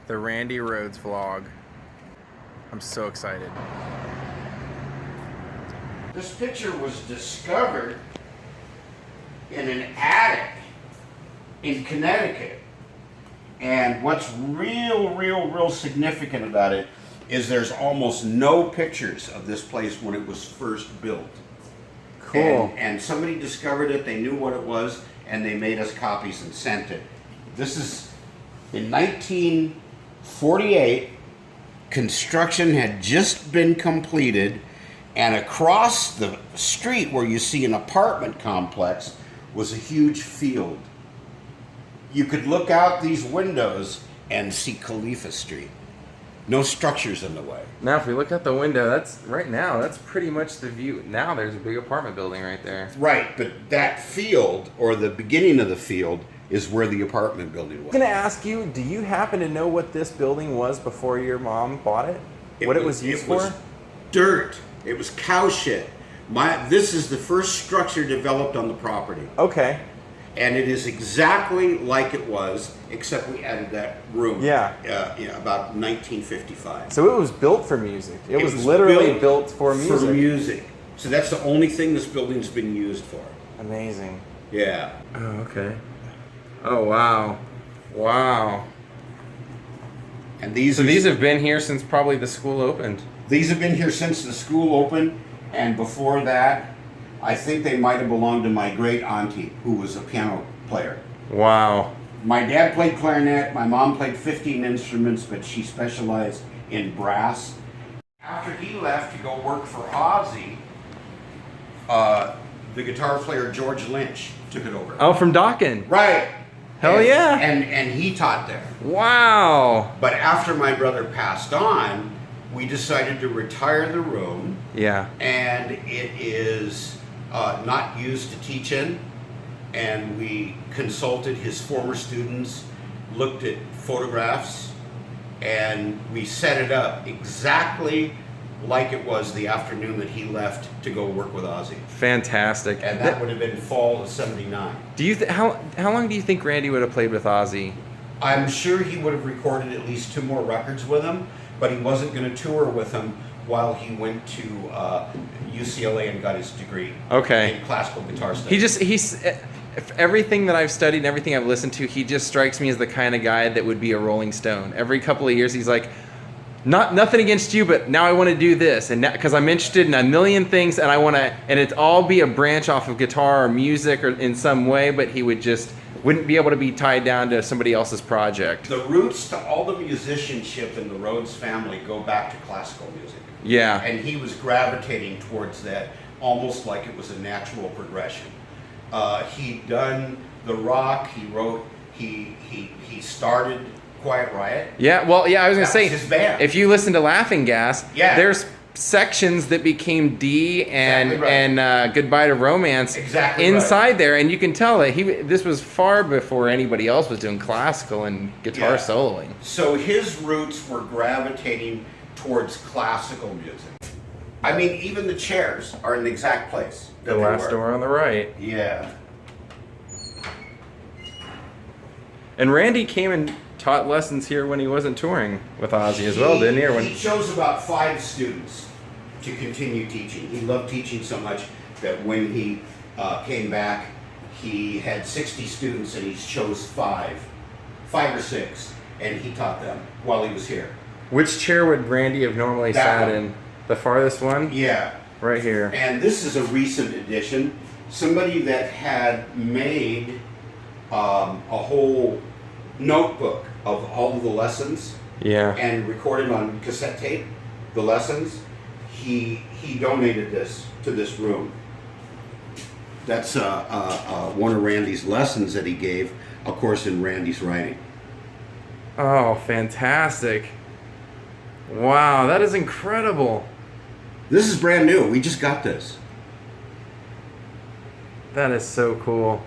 The Randy Rhoads vlog. I'm so excited. This picture was discovered in an attic in Connecticut. And what's real significant about it is there's almost no pictures of this place when it was first built. Cool. And somebody discovered it, they knew what it was, and they made us copies and sent it. This is in 1948, construction had just been completed, and across the street where you see an apartment complex was a huge field. You could look out these windows and see Khalifa Street. No structures in the way. Now, if we look out the window, that's pretty much the view. Now there's a big apartment building right there. Right, but that field, or the beginning of the field, is where the apartment building was. I'm gonna ask you, do you happen to know what this building was before your mom bought it? What it was used for? It was dirt. It was cow shit. This is the first structure developed on the property. Okay. And it is exactly like it was, except we added that room. Yeah. About 1955. So it was built for music. It was literally built for music. For music. So that's the only thing this building's been used for. Amazing. Yeah. Oh, okay. Oh, wow. Wow. And these have been here since probably the school opened. These have been here since the school opened, and before that, I think they might have belonged to my great auntie, who was a piano player. Wow. My dad played clarinet, my mom played 15 instruments, but she specialized in brass. After he left to go work for Ozzy, the guitar player George Lynch took it over. Oh, from Dokken. Right. Hell yeah. And he taught there. Wow. But after my brother passed on, we decided to retire the room. Yeah. And it is not used to teach in, and we consulted his former students, looked at photographs, and we set it up exactly like it was the afternoon that he left to go work with Ozzy. Fantastic. And that would have been fall of '79. Do you how long do you think Randy would have played with Ozzy? I'm sure he would have recorded at least 2 more records with him, but he wasn't going to tour with him while he went to UCLA and got his degree. Okay. In classical guitar studies. He's everything that I've studied and everything I've listened to, he just strikes me as the kind of guy that would be a Rolling Stone. Every couple of years he's like, nothing against you, but now I want to do this, and because I'm interested in a million things, and I want to, and it all be a branch off of guitar or music or in some way, but he wouldn't be able to be tied down to somebody else's project. The roots to all the musicianship in the Rhoads family go back to classical music. Yeah. And he was gravitating towards that almost like it was a natural progression. He'd done the rock, he started Quiet Riot. Yeah, well, yeah, I was going to say, his band. If you listen to Laughing Gas, yeah, there's sections that became D and Goodbye to Romance inside there, and you can tell that this was far before anybody else was doing classical and guitar soloing. So his roots were gravitating towards classical music. I mean, even the chairs are in the exact place. The last door on the right. Yeah. And Randy came and taught lessons here when he wasn't touring with Ozzy as well, didn't he? He chose about 5 students to continue teaching. He loved teaching so much that when he came back, he had 60 students and he chose 5 or 6, and he taught them while he was here. Which chair would Randy have normally sat in? The farthest one? Yeah. Right here. And this is a recent addition. Somebody that had made a whole notebook of all of the lessons. Yeah. And recorded on cassette tape the lessons. He donated this to this room. That's one of Randy's lessons that he gave, of course, in Randy's writing. Oh, fantastic. Wow, that is incredible. This is brand new. We just got this. That is so cool.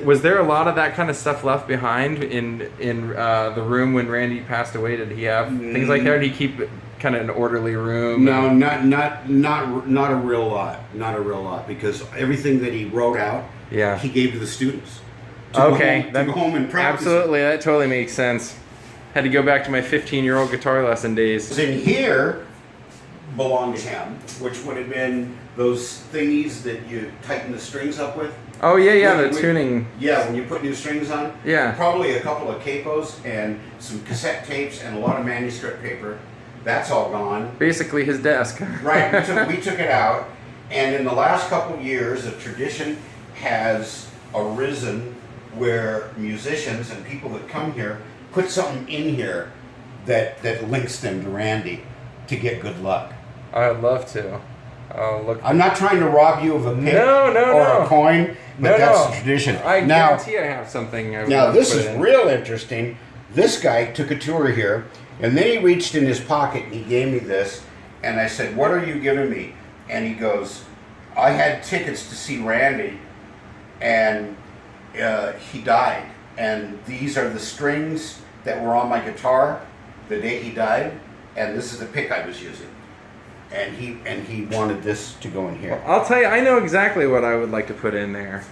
Was there a lot of that kind of stuff left behind in the room when Randy passed away? Did he have things like that? Or did he keep kind of an orderly room? No, not a real lot. Not a real lot, because everything that he wrote out, he gave to the students. Okay, to go home and practice. Absolutely, that totally makes sense. Had to go back to my 15-year-old guitar lesson days. In here belonged to him, which would have been those thingies that you tighten the strings up with. Oh yeah, the tuning. Yeah, when you put new strings on. Yeah. Probably a couple of capos and some cassette tapes and a lot of manuscript paper. That's all gone. Basically his desk. Right, we took it out, and in the last couple of years, a tradition has arisen where musicians and people that come here put something in here that links them to Randy to get good luck. I'd love to. I'll look. I'm not trying to rob you of a pick or a coin, but that's the tradition. I guarantee I have something. Now this is real interesting. This guy took a tour here, and then he reached in his pocket and he gave me this, and I said, "What are you giving me?" And he goes, "I had tickets to see Randy, and he died, and these are the strings that were on my guitar the day he died, and this is the pick I was using." And he wanted this to go in here. Well, I'll tell you, I know exactly what I would like to put in there.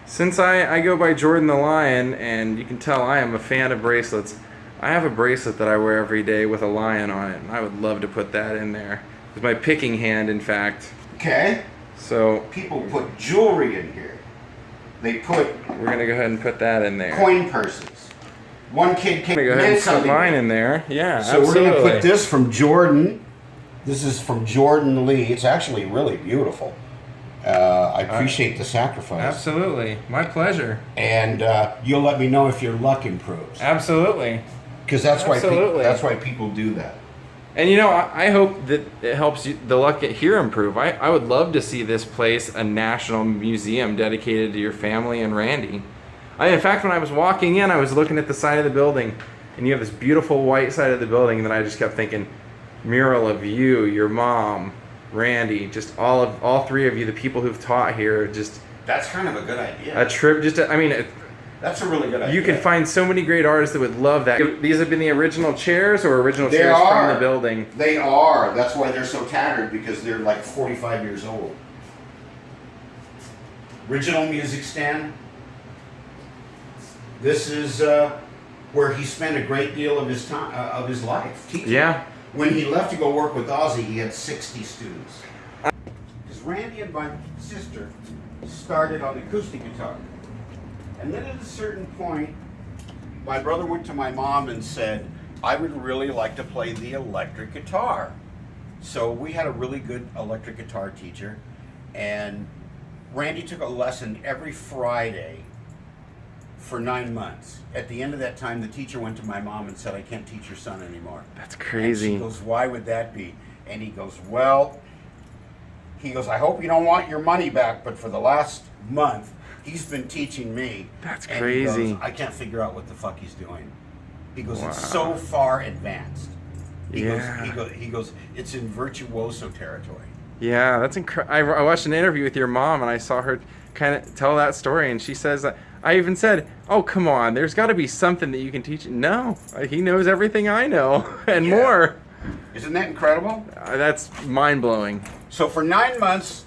Since I go by Jordan the Lion, and you can tell I am a fan of bracelets, I have a bracelet that I wear every day with a lion on it, and I would love to put that in there. It's my picking hand, in fact. Okay. So people put jewelry in here. We're gonna go ahead and put that in there. Coin purses. One kid came. I'm gonna go ahead and put mine in there. Yeah, so absolutely. We're gonna put this from Jordan. This is from Jordan Lee. It's actually really beautiful. I appreciate the sacrifice. Absolutely, my pleasure. And you'll let me know if your luck improves. Absolutely. Because that's why people do that. And you know, I hope that it helps the luck here improve. I would love to see this place a national museum dedicated to your family and Randy. In fact, when I was walking in, I was looking at the side of the building, and you have this beautiful white side of the building, and then I just kept thinking, mural of you, your mom, Randy, just all three of you, the people who've taught here, just... That's kind of a good idea. A trip, that's a really good idea. You can find so many great artists that would love that. These have been the original chairs or original chairs from the building? They are. That's why they're so tattered, because they're like 45 years old. Original music stand. This is where he spent a great deal of his time, of his life teaching. Yeah. When he left to go work with Ozzy, he had 60 students. Because Randy and my sister started on the acoustic guitar. And then at a certain point, my brother went to my mom and said, "I would really like to play the electric guitar." So we had a really good electric guitar teacher, and Randy took a lesson every Friday for 9 months. At the end of that time, the teacher went to my mom and said, "I can't teach your son anymore." That's crazy. And she goes, "Why would that be?" And he goes, "Well," "I hope you don't want your money back, but for the last month, he's been teaching me." That's and crazy. He goes, "I can't figure out what the fuck he's doing." He goes, Wow. "It's so far advanced." He Yeah. goes, "It's in virtuoso territory." Yeah, that's incredible. I watched an interview with your mom, and I saw her kind of tell that story, and she says, I even said, "Oh, come on, there's got to be something that you can teach." No, he knows everything I know, and more. Isn't that incredible? That's mind-blowing. So for 9 months,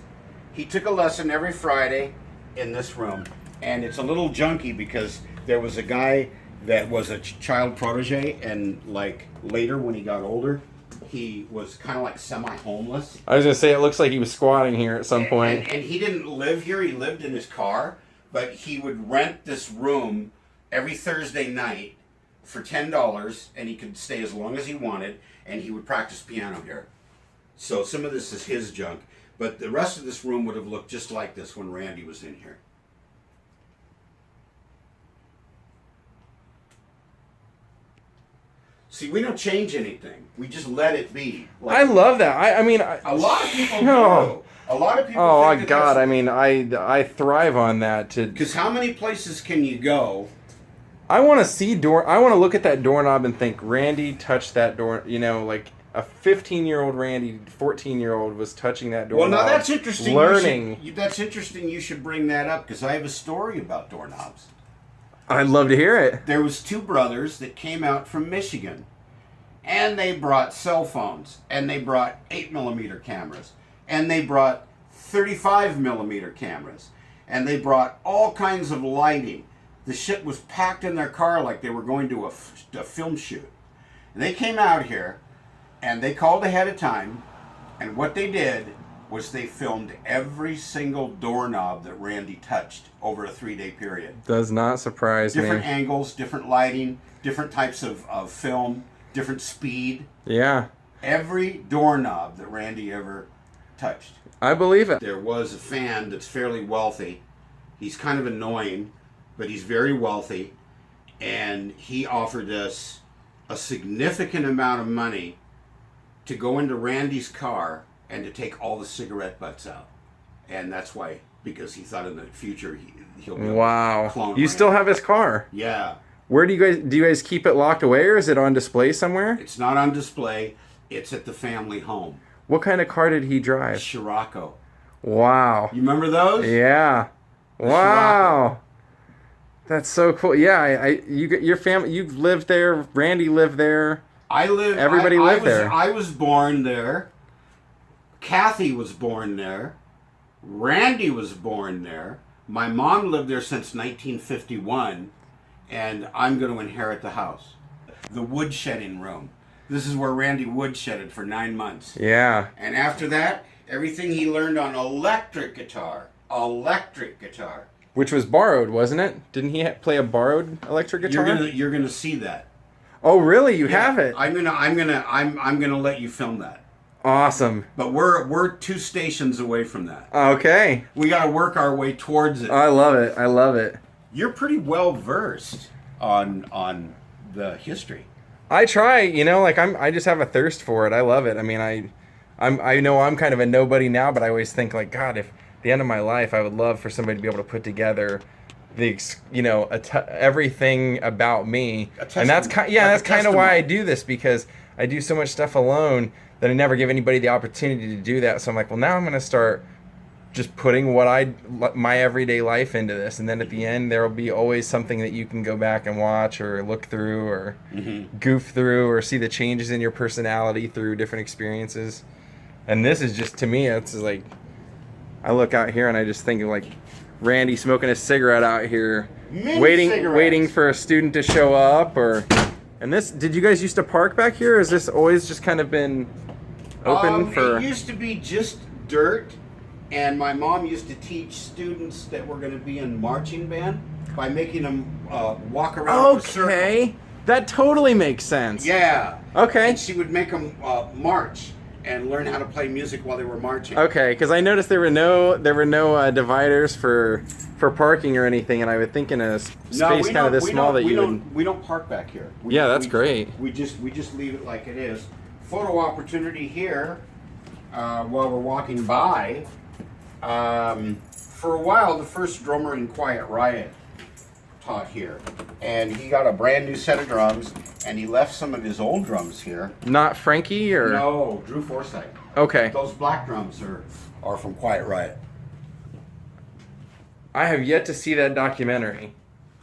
he took a lesson every Friday in this room. And it's a little junky because there was a guy that was a child protege, and like later when he got older, he was kind of like semi-homeless. I was going to say, it looks like he was squatting here at some point. And he didn't live here, he lived in his car, but he would rent this room every Thursday night for $10, and he could stay as long as he wanted, and he would practice piano here. So some of this is his junk, but the rest of this room would have looked just like this when Randy was in here. See, we don't change anything. We just let it be. Like, I love that. a lot of people No. do. A lot of people. Oh think that God! that's- I thrive on that. Because how many places can you go? I want to see I want to look at that doorknob and think, Randy touched that door. You know, like a 15-year-old Randy, 14-year-old was touching that doorknob. Well, now that's interesting. Learning. That's interesting. You should bring that up because I have a story about doorknobs. I'd love to hear it. There was two brothers that came out from Michigan, and they brought cell phones, and they brought 8mm cameras, and they brought 35mm cameras, and they brought all kinds of lighting. The shit was packed in their car like they were going to a film shoot. And they came out here, and they called ahead of time, and what they did was they filmed every single doorknob that Randy touched over a 3-day period. Does not surprise me. Different angles, different lighting, different types of film, different speed. Yeah. Every doorknob that Randy ever touched. I believe it. There was a fan that's fairly wealthy. He's kind of annoying, but he's very wealthy. And he offered us a significant amount of money to go into Randy's car and to take all the cigarette butts out. And that's why, because he thought in the future he'll be able to clone You Randy. still have his car? Yeah. Where do you guys keep it locked away, or is it on display somewhere? It's not on display. It's at the family home. What kind of car did he drive? Scirocco. Wow. You remember those? Yeah. Wow. That's so cool. Yeah, your family, you lived there. Randy lived there. Everybody lived there. I was born there. Kathy was born there. Randy was born there. My mom lived there since 1951, and I'm going to inherit the house. The Woodshedding Room. This is where Randy woodshedded for 9 months. Yeah. And after that, everything he learned on electric guitar. Which was borrowed, wasn't it? Didn't he play a borrowed electric guitar? You're gonna see that. Oh, really? You have it? I'm gonna let you film that. Awesome. But we're 2 stations away from that. Okay. We got to work our way towards it. I love it. I love it. You're pretty well versed on the history. I try, like I just have a thirst for it. I love it. I mean, I know I'm kind of a nobody now, but I always think like, God, if at the end of my life, I would love for somebody to be able to put together everything about me. And that's kind of why I do this, because I do so much stuff alone that I never give anybody the opportunity to do that. So I'm like, well, now I'm going to start just putting my everyday life into this, and then at the end there will be always something that you can go back and watch or look through or goof through or see the changes in your personality through different experiences. And this is just, to me, it's like I look out here and I just think of like Randy smoking a cigarette out here, waiting for a student to show up. And this, did you guys used to park back here, or has this always just kind of been open for? It used to be just dirt. And my mom used to teach students that were going to be in marching band by making them walk around in a circle. Okay, that totally makes sense. Yeah. Okay. And she would make them march and learn how to play music while they were marching. Okay, because I noticed there were no dividers for parking or anything, and I would think in a space kind of this small that you would. We don't park back here. That's great. We just leave it like it is. Photo opportunity here while we're walking by. For a while, the first drummer in Quiet Riot taught here, and he got a brand new set of drums, and he left some of his old drums here. Not Frankie, or no, Drew Forsythe. Okay. Those black drums are from Quiet Riot. I have yet to see that documentary.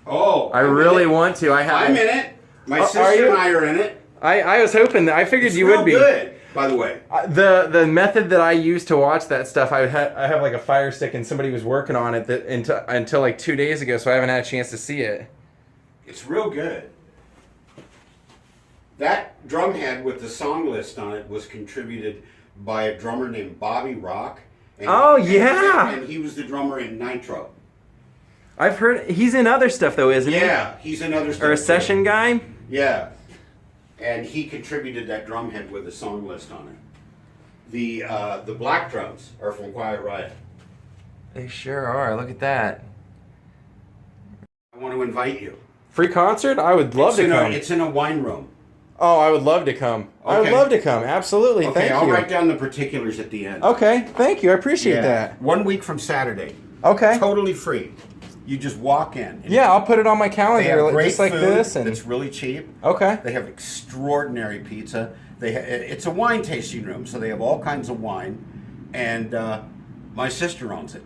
Oh, I really want to. I'm in it. My sister and I are in it. I was hoping that. I figured you would be. Good. By the way, the method that I use to watch that stuff, I have like a Fire Stick, and somebody was working on it until like 2 days ago, so I haven't had a chance to see it. It's real good. That drum head with the song list on it was contributed by a drummer named Bobby Rock. And he was the drummer in Nitro. I've heard he's in other stuff though, isn't he? Yeah, he's in other stuff. Or a session guy? Yeah. And he contributed that drum head with a song list on it. The black drums are from Quiet Riot. They sure are. Look at that. I want to invite you. Free concert? I would love to come. It's in a wine room. Oh, I would love to come. Okay. I would love to come. Absolutely. Okay, thank you. I'll write down the particulars at the end. Okay. Thank you. I appreciate that. 1 week from Saturday. Okay. Totally free. You just walk in. Yeah, I'll put it on my calendar. They have great just like food this, and it's really cheap. Okay. They have extraordinary pizza. It's a wine tasting room, so they have all kinds of wine, and my sister owns it.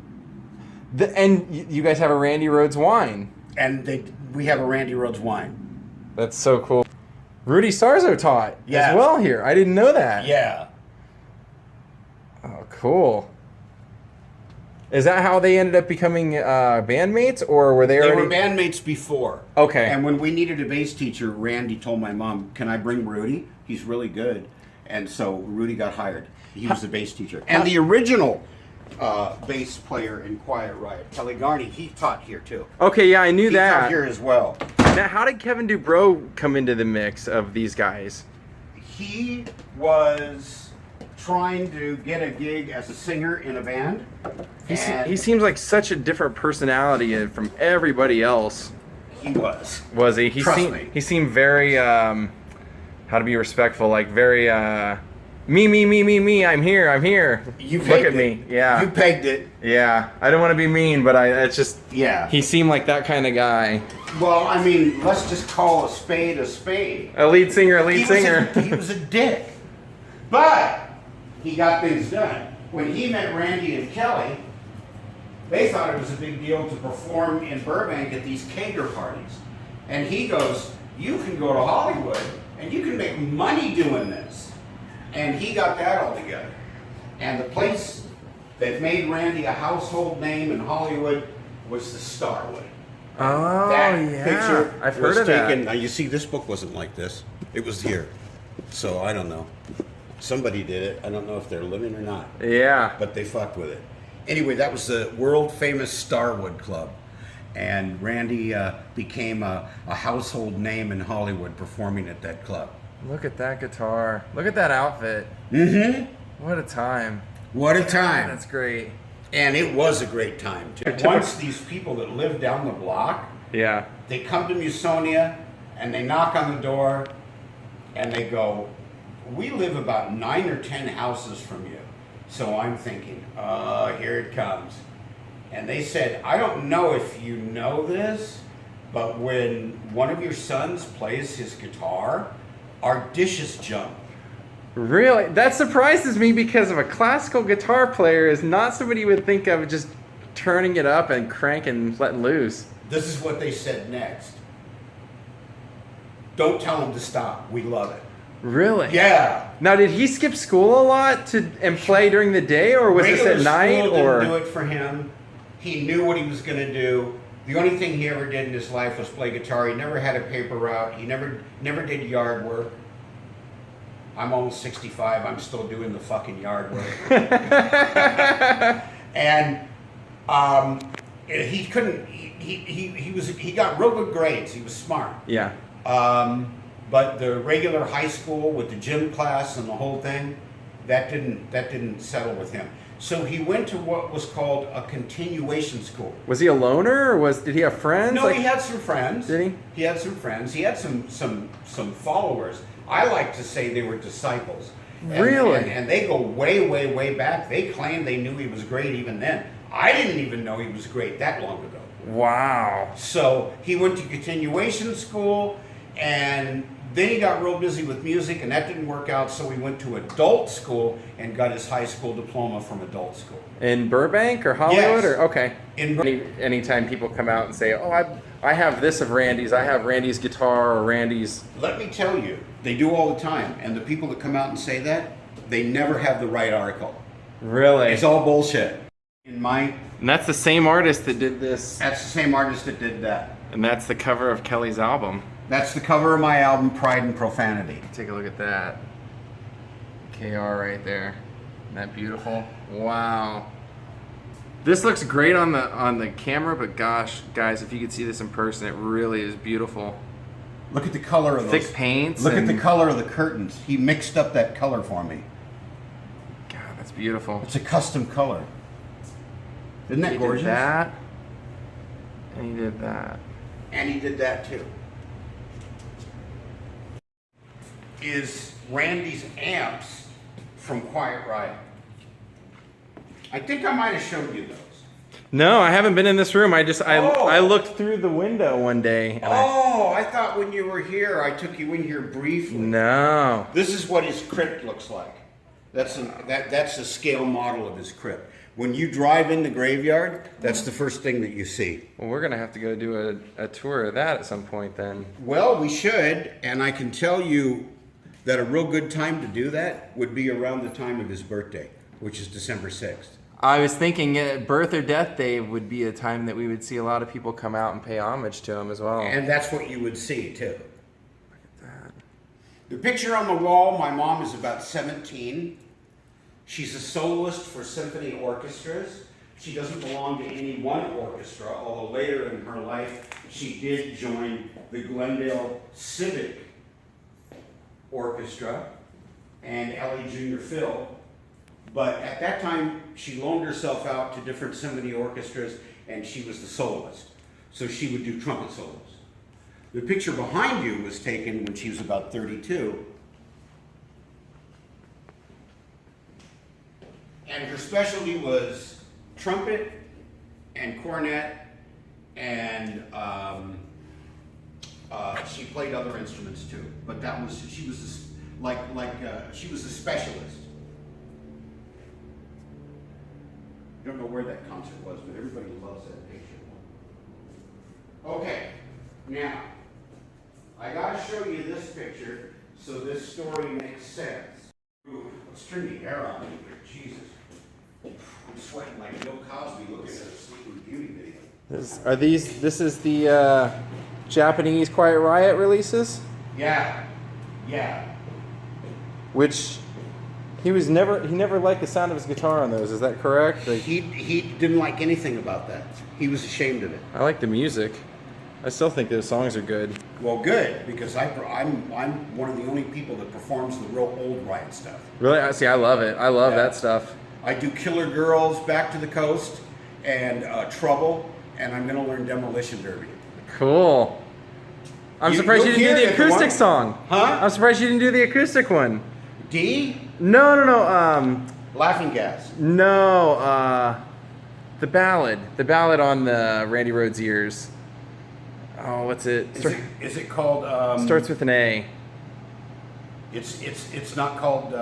And you guys have a Randy Rhoads wine. And we have a Randy Rhoads wine. That's so cool. Rudy Sarzo taught as well here. I didn't know that. Yeah. Oh, cool. Is that how they ended up becoming bandmates, or were they They already? were bandmates before. Okay. And when we needed a bass teacher, Randy told my mom, "Can I bring Rudy? He's really good." And so Rudy got hired. He was the bass teacher. And the original bass player in Quiet Riot, Kelle Garney, he taught here too. Okay, yeah, I knew He taught that. here as well. Now, how did Kevin Dubrow come into the mix of these guys? He was trying to get a gig as a singer in a band. He seems like such a different personality from everybody else. He was. Was he? Trust me. He seemed very, how to be respectful, like very, me, I'm here. You Look pegged at it. me. Yeah. You pegged it. Yeah. I don't want to be mean, but it's just, Yeah. he seemed like that kind of guy. Well, I mean, let's just call a spade a spade. A lead singer. He was a dick. But he got things done. When he met Randy and Kelle, they thought it was a big deal to perform in Burbank at these kegger parties. And he goes, "You can go to Hollywood and you can make money doing this." And he got that all together. And the place that made Randy a household name in Hollywood was the Starwood. Oh, That yeah. picture I've was heard of taken. that. Now you see, this book wasn't like this. It was here. So I don't know. Somebody did it. I don't know if they're living or not, Yeah. but they fucked with it. Anyway, that was the world famous Starwood Club. And Randy became a household name in Hollywood performing at that club. Look at that guitar. Look at that outfit. Mm-hmm. What a time. What a time. That's great. And it was a great time, too. Once these people that live down the block, Yeah. they come to Musonia and they knock on the door and they go, "We live about 9 or 10 houses from you." So I'm thinking, here it comes. And they said, "I don't know if you know this, but when one of your sons plays his guitar, our dishes jump." Really? That surprises me because of a classical guitar player is not somebody you would think of just turning it up and cranking, letting loose. This is what they said next. "Don't tell him to stop. We love it." Really? Yeah. Now, did he skip school a lot and play during the day, or was Regular this at night? school Or didn't do it for him. He knew what he was going to do. The only thing he ever did in his life was play guitar. He never had a paper route. He never did yard work. I'm almost 65. I'm still doing the fucking yard work. And he couldn't. He got real good grades. He was smart. Yeah. But the regular high school with the gym class and the whole thing, that didn't settle with him. So he went to what was called a continuation school. Was he a loner, or did he have friends? No, he had some friends. Did he? He had some friends. He had some followers. I like to say they were disciples. Really? And they go way, way, way back. They claim they knew he was great even then. I didn't even know he was great that long ago. Wow. So he went to continuation school, and then he got real busy with music, and that didn't work out, so he went to adult school and got his high school diploma from adult school. In Burbank or Hollywood? Yes. Or okay. In Anytime people come out and say, "Oh, I have this of Randy's. I have Randy's guitar or Randy's." Let me tell you, they do all the time, and the people that come out and say that, they never have the right article. Really? It's all bullshit. And that's the same artist that did this. That's the same artist that did that. And that's the cover of Kelly's album. That's the cover of my album, Pride and Profanity. Take a look at that. KR right there. Isn't that beautiful? Wow. This looks great on the camera, but gosh, guys, if you could see this in person, it really is beautiful. Look at the color of Thick those. paints. Look at the color of the curtains. He mixed up that color for me. God, that's beautiful. It's a custom color. Isn't that He gorgeous? did that. And he did that. And he did that too. Is Randy's amps from Quiet Riot. I think I might have showed you those. No, I haven't been in this room. I Oh. looked through the window one day. And I thought when you were here, I took you in here briefly. No. This is what his crypt looks like. That's a scale model of his crypt. When you drive in the graveyard, that's the first thing that you see. Well, we're gonna have to go do a tour of that at some point then. Well, we should, and I can tell you that a real good time to do that would be around the time of his birthday, which is December 6th. I was thinking birth or death day would be a time that we would see a lot of people come out and pay homage to him as well. And that's what you would see, too. Look at that. The picture on the wall, my mom is about 17. She's a soloist for symphony orchestras. She doesn't belong to any one orchestra, although later in her life she did join the Glendale Civic Orchestra and Ellie Junior Phil. But at that time, she loaned herself out to different symphony orchestras, and she was the soloist. So she would do trumpet solos. The picture behind you was taken when she was about 32. And her specialty was trumpet and cornet, and she played other instruments too. But that was, she was she was a specialist. I don't know where that concert was, but everybody loves that picture. Okay, now, I gotta show you this picture so this story makes sense. Ooh, let's turn the air on here, Jesus. I'm sweating like Bill Cosby looking at a Sleeping Beauty video. This is the Japanese Quiet Riot releases? Yeah. Which he never liked the sound of his guitar on those, is that correct? Like, He didn't like anything about that. He was ashamed of it. I like the music. I still think those songs are good. Well, good, because I'm one of the only people that performs the real old Riot stuff. Really? See, I love it. I love that stuff. I do Killer Girls, Back to the Coast, and Trouble, and I'm going to learn Demolition Derby. Cool. I'm surprised you didn't do the acoustic song. Huh? I'm surprised you didn't do the acoustic one. D? No. Laughing Gas. No, the ballad on the Randy Rhoads ears. Oh, what's it? Is it called? Starts with an A. It's not called.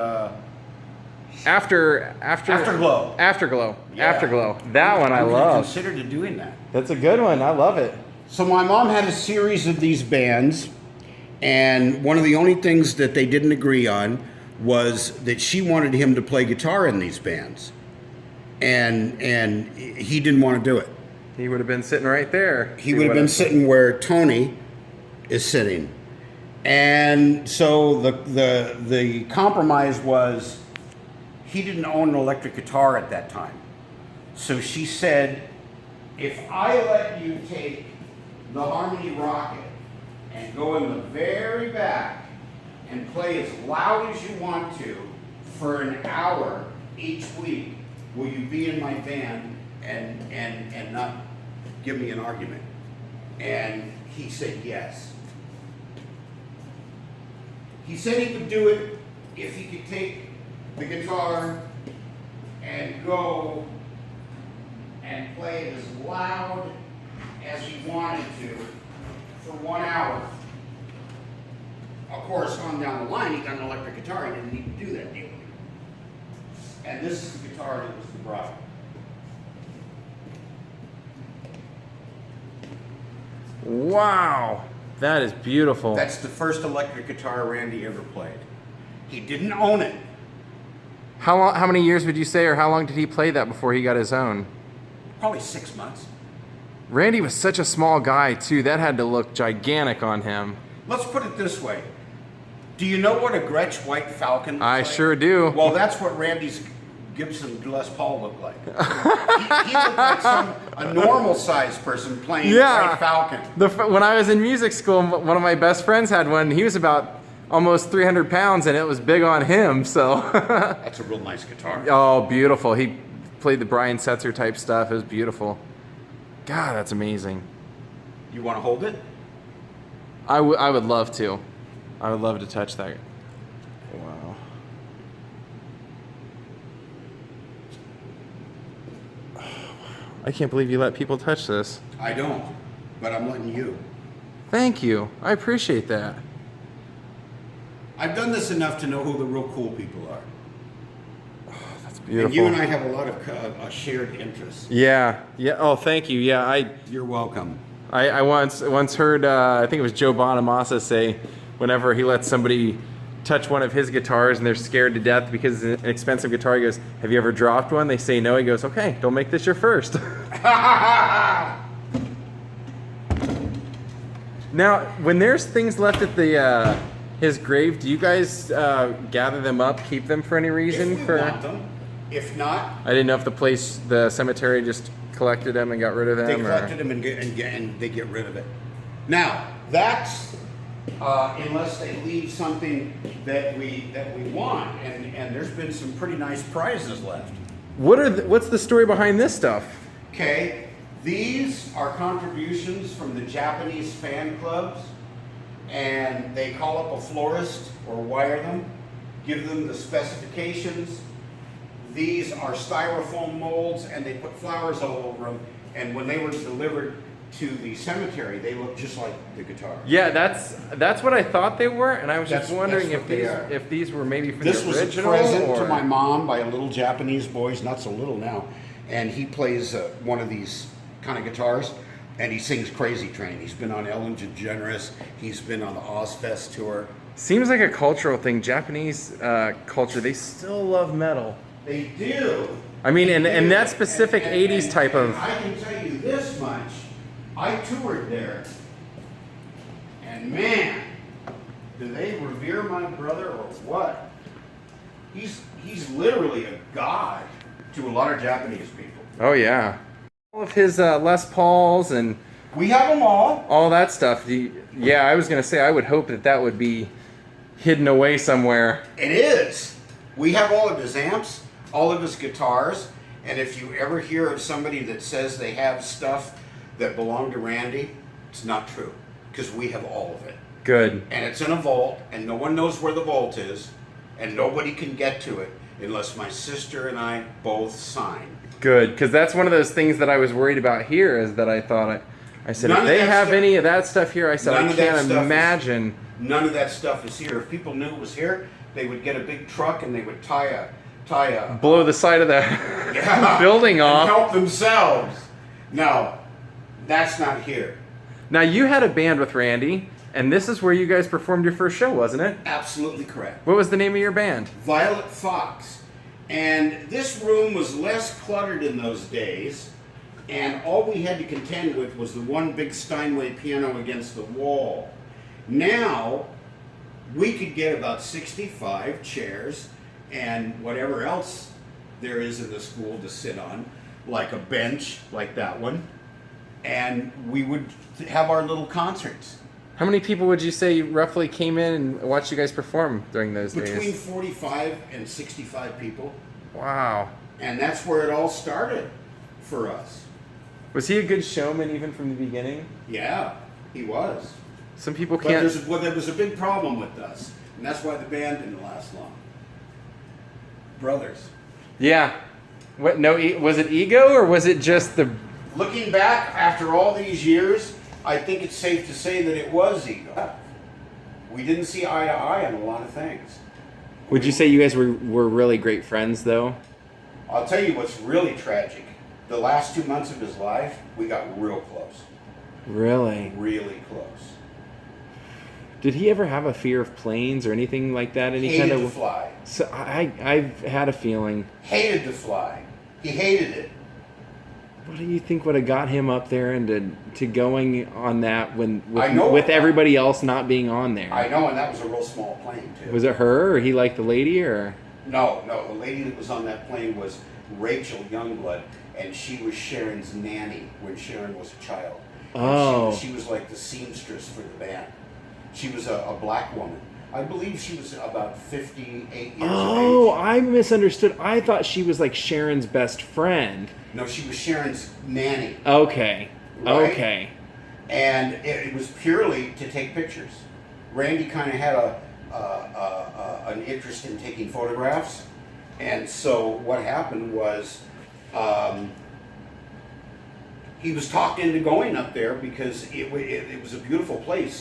Afterglow. Afterglow. Yeah. Afterglow. That one I I'm love. Considered doing that. That's a good one. I love it. So my mom had a series of these bands, and one of the only things that they didn't agree on was that she wanted him to play guitar in these bands, and he didn't want to do it. He would have been sitting right there. He would have been sitting where Tony is sitting, and so the compromise was he didn't own an electric guitar at that time. So she said, if I let you take the Harmony Rocket and go in the very back and play as loud as you want to for an hour each week, will you be in my band and not give me an argument? And he said yes. He said he could do it if he could take the guitar and go and play it as loud as he wanted to for 1 hour. Of course, on down the line, he got an electric guitar. He didn't need to do that deal. And this is the guitar that was the bride. Wow, that is beautiful. That's the first electric guitar Randy ever played. He didn't own it. How many years would you say, or how long did he play that before he got his own? Probably 6 months. Randy was such a small guy too. That had to look gigantic on him. Let's put it this way. Do you know what a Gretsch White Falcon looks like? I sure do. Well, that's what Randy's Gibson Les Paul looked like. he looked like a normal-sized person playing White Falcon. When I was in music school, one of my best friends had one. He was about almost 300 pounds, and it was big on him. So That's a real nice guitar. Oh, beautiful. He played the Brian Setzer type stuff. It was beautiful. God, that's amazing. You want to hold it? I would love to. I would love to touch that. Wow. I can't believe you let people touch this. I don't, but I'm letting you. Thank you. I appreciate that. I've done this enough to know who the real cool people are. That's beautiful. And you and I have a lot of shared interests. Yeah. Oh, thank you. Yeah, You're welcome. I once heard, I think it was Joe Bonamassa say, whenever he lets somebody touch one of his guitars and they're scared to death because it's an expensive guitar. He goes, have you ever dropped one? They say no. He goes, okay, don't make this your first. Now, when there's things left at the his grave, do you guys gather them up, keep them for any reason? If we want them. If not, I didn't know if the cemetery just collected them and got rid of them. they collected them and they get rid of it. Now, that's unless they leave something that we want, and there's been some pretty nice prizes left. What's the story behind this stuff? Okay, these are contributions from the Japanese fan clubs, and they call up a florist or wire them, give them the specifications. These are styrofoam molds, and they put flowers all over them, and when they were delivered to the cemetery, they look just like the guitar. Yeah, that's what I thought they were, and I was just wondering that's if these were maybe for This the was original. a present or... to my mom by a little Japanese boy. He's not so little now, and he plays one of these kind of guitars, and he sings Crazy Train. He's been on Ellen DeGeneres. He's been on the Ozfest tour. Seems like a cultural thing. Japanese culture, they still love metal. They do. I mean, and do. that specific '80s type of. I can tell you this much. I toured there, and man, do they revere my brother or what? He's literally a god to a lot of Japanese people. Oh yeah, all of his Les Pauls and We have them all. that stuff. Yeah, I was gonna say I would hope that would be hidden away somewhere. It is. We have all of his amps, all of his guitars, and if you ever hear of somebody that says they have stuff that belong to Randy, it's not true, because we have all of it. Good. And it's in a vault, and no one knows where the vault is, and nobody can get to it unless my sister and I both sign. Good, because that's one of those things that I was worried about here. Is that I thought I said if they have any of that stuff here, I said I can't imagine. None of that stuff is here. If people knew it was here, they would get a big truck and they would tie a Blow the side of the building off. and help themselves. No, that's not here. Now you had a band with Randy, and this is where you guys performed your first show, wasn't it? Absolutely correct. What was the name of your band? Violet Fox. And this room was less cluttered in those days, and all we had to contend with was the one big Steinway piano against the wall. Now, we could get about 65 chairs and whatever else there is in the school to sit on, like a bench like that one, and we would have our little concerts. How many people would you say roughly came in and watched you guys perform during those Between days? 45 and 65 people. Wow. And that's where it all started for us. Was he a good showman even from the beginning? Yeah, he was. Some people But can't. there was a big problem with us, and that's why the band didn't last long. Brothers. Yeah. What? No. Was it ego or was it just the? Looking back after all these years, I think it's safe to say that it was ego. We didn't see eye to eye on a lot of things. Would you say you guys were really great friends though? I'll tell you what's really tragic. The last 2 months of his life, we got real close. Really? Really close. Did he ever have a fear of planes or anything like that? Any Hated kind to of? fly. So I've had a feeling. Hated to fly. He hated it. What do you think would have got him up there and to going on that when I with know. everybody else not being on there? I know, and that was a real small plane, too. Was it her or he liked the lady or? No, the lady that was on that plane was Rachel Youngblood, and she was Sharon's nanny when Sharon was a child. And Oh. she was like the seamstress for the band. She was a black woman. I believe she was about 58 years Oh, of age. I misunderstood. I thought she was like Sharon's best friend. No, she was Sharon's nanny. Okay. Right? Okay. And it was purely to take pictures. Randy kind of had an interest in taking photographs, and so what happened was he was talked into going up there because it was a beautiful place.